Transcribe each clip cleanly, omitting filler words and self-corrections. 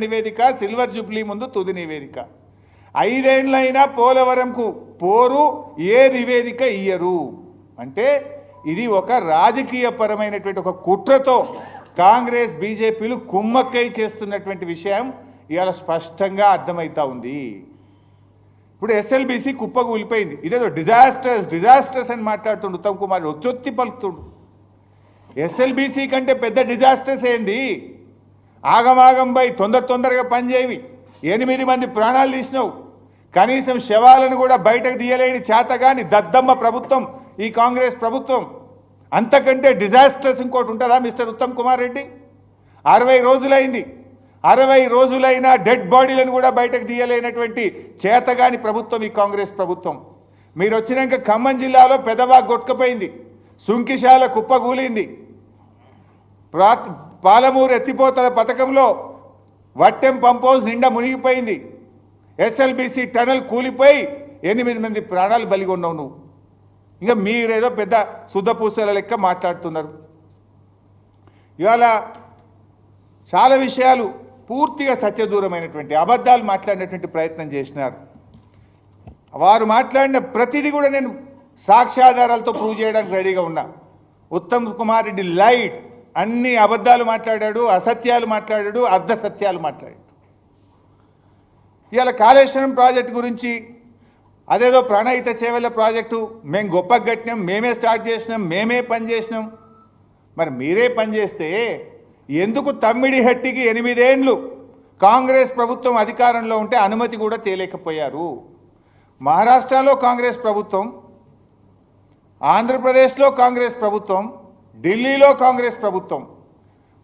నివేదిక, silver Jubilee ముందు తుది నివేదిక. 5 ఏళ్లైనా పోలవరంకు పోరు, ఏ నివేదిక ఇయ్యరు అంటే ఇది ఒక రాజకీయపరమైనటువంటి ఒక కుట్రతో కాంగ్రెస్ బీజేపీలు కుమ్మక్కై చేస్తున్నటువంటి విషయం ఇవాళ స్పష్టంగా అర్థమవుతా ఉంది. ఇప్పుడు ఎస్ఎల్బీసీ కుప్పకూలిపోయింది. ఇదేదో డిజాస్టర్స్ అని మాట్లాడుతుండు ఉత్తమ్ కుమార్, ఒత్తి పలుకుతుండు. ఎస్ఎల్బీసీ కంటే పెద్ద డిజాస్టర్స్ ఏంది? ఆగమాగంపై తొందరగా పనిచేయవి. 8 మంది ప్రాణాలు తీసినావు. కనీసం శవాలను కూడా బయటకు తీయలేని చేతగాని దద్దమ్మ ప్రభుత్వం ఈ కాంగ్రెస్ ప్రభుత్వం. అంతకంటే డిజాస్టర్స్ ఇంకోటి ఉంటుందా మిస్టర్ ఉత్తమ్ కుమార్ రెడ్డి? 60 రోజులైంది. 60 రోజులైనా డెడ్ బాడీలను కూడా బయటకు తీయలేనటువంటి చేతగాని ప్రభుత్వం ఈ కాంగ్రెస్ ప్రభుత్వం. మీరు వచ్చినాక ఖమ్మం జిల్లాలో పెదవాగ్ కొట్టుకుపోయింది, సుంకిశాల కుప్పగూలింది, పాలమూరు ఎత్తిపోతల పథకంలో వట్టెం పంప్ హౌస్ నిండా మునిగిపోయింది, ఎస్ఎల్బీసీ టనల్ కూలిపోయి 8 మంది ప్రాణాలు బలిగొన్నావు నువ్వు. ఇంకా మీరేదో పెద్ద శుద్ధపూసల లెక్క మాట్లాడుతున్నారు. ఇవాళ చాలా విషయాలు పూర్తిగా సత్యదూరమైనటువంటి అబద్ధాలు మాట్లాడినటువంటి ప్రయత్నం చేసినారు. వారు మాట్లాడిన ప్రతిదీ కూడా నేను సాక్ష్యాధారాలతో ప్రూవ్ చేయడానికి రెడీగా ఉన్నా. ఉత్తమ్ కుమార్ రెడ్డి లైట్ అన్ని అబద్ధాలు మాట్లాడాడు, అసత్యాలు మాట్లాడాడు, అర్ధ సత్యాలు మాట్లాడాడు. ఇవాళ కాళేశ్వరం ప్రాజెక్టు గురించి అదేదో ప్రాణహిత చేవెళ్ళ ప్రాజెక్టు మేము గొప్పగా కట్టినాం, మేమే స్టార్ట్ చేసినాం, మేమే పని చేసినాం. మరి మీరే పని చేస్తే ఎందుకు తమ్మిడిహట్టికి 8 ఏళ్ళు కాంగ్రెస్ ప్రభుత్వం అధికారంలో ఉంటే అనుమతి కూడా తేలేకపోయారు? మహారాష్ట్రలో కాంగ్రెస్ ప్రభుత్వం, ఆంధ్రప్రదేశ్లో కాంగ్రెస్ ప్రభుత్వం, ఢిల్లీలో కాంగ్రెస్ ప్రభుత్వం,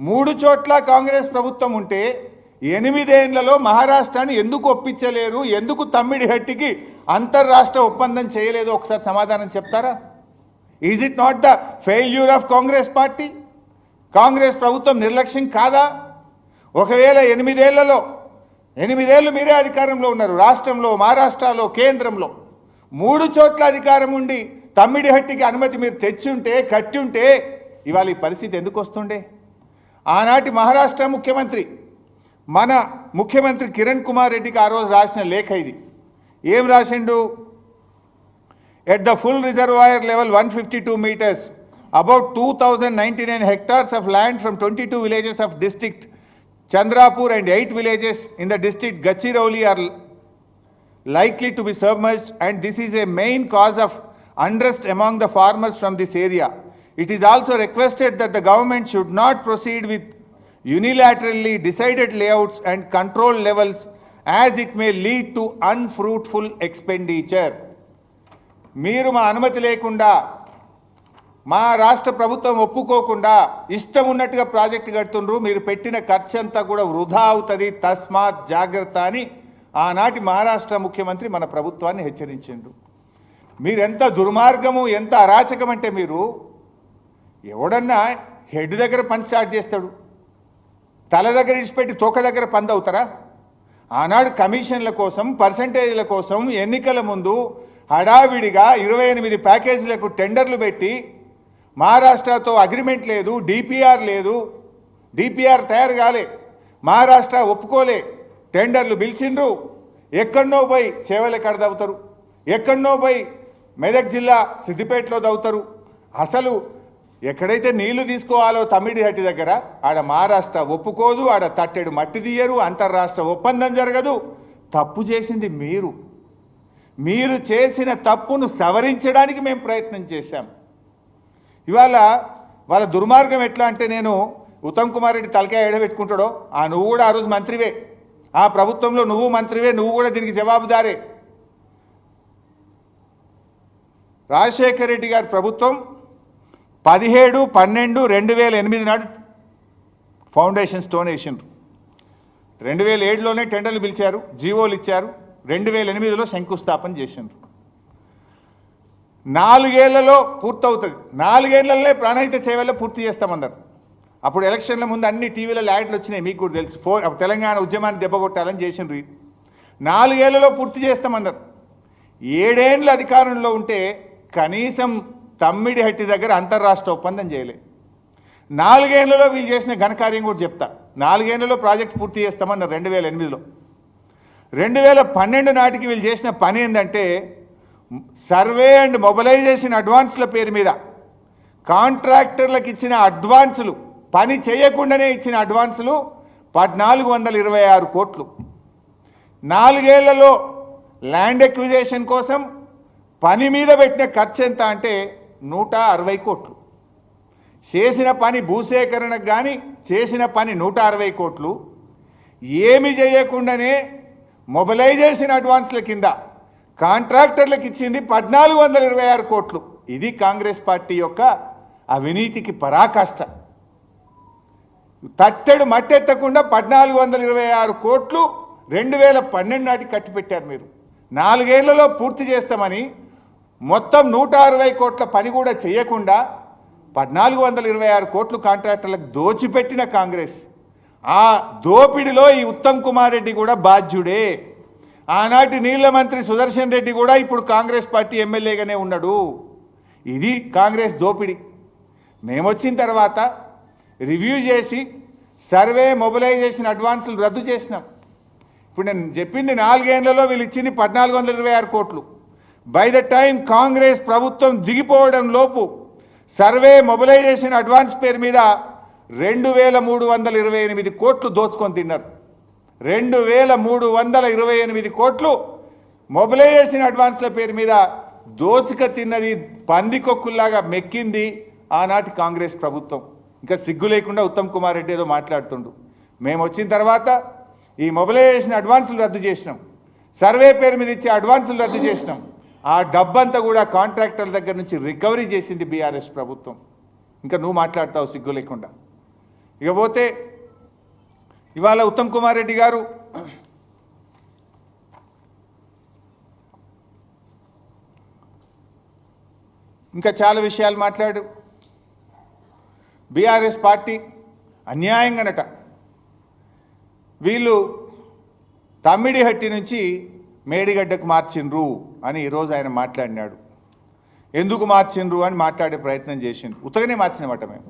3 చోట్ల కాంగ్రెస్ ప్రభుత్వం ఉంటే 8 ఏళ్లలో మహారాష్ట్రాన్ని ఎందుకు ఒప్పించలేరు? ఎందుకు తమ్మిడిహట్టికి అంతర్రాష్ట్ర ఒప్పందం చేయలేదు? ఒకసారి సమాధానం చెప్తారా? Is it not the failure of Congress party? Congress ప్రభుత్వం నిర్లక్ష్యం కాదా? ఒకవేళ 8 ఏళ్లలో 8 ఏళ్ళు మీరే అధికారంలో ఉన్నారు, రాష్ట్రంలో, మహారాష్ట్రలో, కేంద్రంలో 3 చోట్ల అధికారం ఉండి తమ్మిడిహట్టికి అనుమతి మీరు తెచ్చుంటే, కట్టుంటే ఇవాళ ఈ పరిస్థితి ఎందుకు వస్తుండే? ఆనాటి మహారాష్ట్ర ముఖ్యమంత్రి మన ముఖ్యమంత్రి కిరణ్ కుమార్ రెడ్డికి ఆ రోజు రాసిన లేఖ ఇది. ఏం రాసిండు? At the full reservoir level 152 meters, about 2099 hectares of land from 22 villages of district Chandrapur and 8 villages in the district Gachirauli are likely to be submerged, and this is a main cause of unrest among the farmers from this area. It is also requested that the government should not proceed with unilaterally decided layouts and control levels as it may lead to unfruitful expenditure. మీరు మా అనుమతి లేకుండా, మా రాష్ట్ర ప్రభుత్వం ఒప్పుకోకుండా ఇష్టం ఉన్నట్టుగా ప్రాజెక్టు కడుతుండ్రు, మీరు పెట్టిన ఖర్చు అంతా కూడా వృధా అవుతుంది, తస్మాత్ జాగ్రత్త అని ఆనాటి మహారాష్ట్ర ముఖ్యమంత్రి మన ప్రభుత్వాన్ని హెచ్చరించిండ్రు. మీరెంత దుర్మార్గము, ఎంత అరాచకం అంటే మీరు ఎవడన్నా హెడ్ దగ్గర పని స్టార్ట్ చేస్తాడు, తల దగ్గర ఇచ్చిపెట్టి తోక దగ్గర పని అవుతారా? ఆనాడు కమిషన్ల కోసం, పర్సంటేజ్ల కోసం ఎన్నికల ముందు హడావిడిగా 28 ప్యాకేజీలకు టెండర్లు పెట్టి మహారాష్ట్రతో అగ్రిమెంట్ లేదు, డిపిఆర్ లేదు, డిపిఆర్ తయారు కాలే, మహారాష్ట్ర ఒప్పుకోలే, టెండర్లు పిలిచిండ్రు. ఎక్కడనో పోయి చేవల కాడ దవ్వుతారు, ఎక్కడనో పోయి మెదక్ జిల్లా సిద్దిపేటలో దవ్వుతారు. అసలు ఎక్కడైతే నీళ్లు తీసుకోవాలో తమ్మిడిహట్టి దగ్గర ఆడ మహారాష్ట్ర ఒప్పుకోదు, ఆడ తట్టెడు మట్టి తీయరు, అంతర్రాష్ట్ర ఒప్పందం జరగదు. తప్పు చేసింది మీరు. మీరు చేసిన తప్పును సవరించడానికి మేము ప్రయత్నం చేశాం. ఇవాళ వాళ్ళ దుర్మార్గం ఎట్లా అంటే, నేను ఉత్తమ్ కుమార్ రెడ్డి తలకాయ ఎడబెట్టుకుంటాడో, నువ్వు కూడా ఆ రోజు మంత్రివే, ఆ ప్రభుత్వంలో నువ్వు మంత్రివే, నువ్వు కూడా దీనికి జవాబుదారే. రాజశేఖర్ రెడ్డి గారి ప్రభుత్వం 17/12/2008 నాడు ఫౌండేషన్ స్టోన్ వేసిండ్రు. 2007లోనే టెండర్లు పిలిచారు, జీవోలు ఇచ్చారు, 2008లో శంకుస్థాపన చేసిండ్రు. 4 ఏళ్లలో పూర్తవుతుంది. 4 ఏళ్లలోనే ప్రాణహిత చేవెళ్ళ పూర్తి చేస్తామన్నారు. అప్పుడు ఎలక్షన్ల ముందు అన్ని టీవీలలో యాడ్లు వచ్చినాయి, మీకు కూడా తెలుసు. తెలంగాణ ఉద్యమాన్ని దెబ్బకొట్టాలని చేసిండ్రు. 4 ఏళ్లలో పూర్తి చేస్తామన్నారు. 7 ఏళ్ళు అధికారంలో ఉంటే కనీసం తమ్మిడిహట్టి దగ్గర అంతర్రాష్ట్ర ఒప్పందం చేయలే. 4 ఏళ్లలో వీళ్ళు చేసిన ఘనకార్యం కూడా చెప్తా. 4 ఏళ్లలో ప్రాజెక్ట్ పూర్తి చేస్తామన్నారు 2008లో. 2012 నాటికి వీళ్ళు చేసిన పని ఏంటంటే సర్వే అండ్ మొబిలైజేషన్ అడ్వాన్స్ల పేరు మీద కాంట్రాక్టర్లకు ఇచ్చిన అడ్వాన్సులు, పని చేయకుండానే ఇచ్చిన అడ్వాన్సులు 1426 కోట్లు. 4 ఏళ్లలో ల్యాండ్ ఎక్విజేషన్ కోసం పని మీద పెట్టిన ఖర్చు ఎంత అంటే 160 కోట్లు. చేసిన పని భూసేకరణకు కానీ చేసిన పని 160 కోట్లు. ఏమి చేయకుండానే మొబిలైజేషన్ అడ్వాన్స్ల కింద కాంట్రాక్టర్లకు ఇచ్చింది 1426 కోట్లు. ఇది కాంగ్రెస్ పార్టీ యొక్క అవినీతికి పరాకాష్ట. తట్టెడు మట్టెత్తకుండా 1426 కోట్లు 2012 నాటికి కట్టిపెట్టారు మీరు. 4 ఏళ్లలో పూర్తి చేస్తామని మొత్తం 160 కోట్ల పని కూడా చేయకుండా 1426 కోట్లు కాంట్రాక్టర్లకు దోచిపెట్టిన కాంగ్రెస్. ఆ దోపిడిలో ఈ ఉత్తమ్ కుమార్ రెడ్డి కూడా బాధ్యుడే. ఆనాటి నీళ్ల మంత్రి సుదర్శన్ రెడ్డి కూడా ఇప్పుడు కాంగ్రెస్ పార్టీ ఎమ్మెల్యేగానే ఉన్నాడు. ఇది కాంగ్రెస్ దోపిడి. మేమొచ్చిన తర్వాత రివ్యూ చేసి సర్వే మొబిలైజేషన్ అడ్వాన్సులు రద్దు చేసినాం. ఇప్పుడు నేను చెప్పింది 4 ఏళ్లలో వీళ్ళు ఇచ్చింది 1426 కోట్లు. బై ద టైం కాంగ్రెస్ ప్రభుత్వం దిగిపోవడం లోపు సర్వే మొబిలైజేషన్ అడ్వాన్స్ పేరు మీద 2328 కోట్లు దోచుకొని తిన్నారు. 2328 కోట్లు మొబిలైజేషన్ అడ్వాన్స్ల పేరు మీద దోచుక తిన్నది, పందికొక్కుల్లాగా మెక్కింది ఆనాటి కాంగ్రెస్ ప్రభుత్వం. ఇంకా సిగ్గు లేకుండా ఉత్తమ్ కుమార్ రెడ్డి ఏదో మాట్లాడుతుండు. మేము వచ్చిన తర్వాత ఈ మొబిలైజేషన్ అడ్వాన్సులు రద్దు చేసినాం, సర్వే పేరు మీద ఇచ్చే అడ్వాన్సులు రద్దు చేసినాం. ఆ డబ్బంతా కూడా కాంట్రాక్టర్ల దగ్గర నుంచి రికవరీ చేసింది బీఆర్ఎస్ ప్రభుత్వం. ఇంకా నువ్వు మాట్లాడతావు సిగ్గు లేకుండా. ఇకపోతే ఇవాళ ఉత్తమ్ కుమార్ రెడ్డి గారు ఇంకా చాలా విషయాలు మాట్లాడు. బీఆర్ఎస్ పార్టీ అన్యాయంగానట వీళ్ళు తమ్మిడిహట్టి నుంచి మేడిగడ్డకు మార్చిండ్రు అని ఈరోజు ఆయన మాట్లాడినాడు. ఎందుకు మార్చిండ్రు అని మాట్లాడే ప్రయత్నం చేసిండు. ఉత్తగానే మార్చినమాట మేము.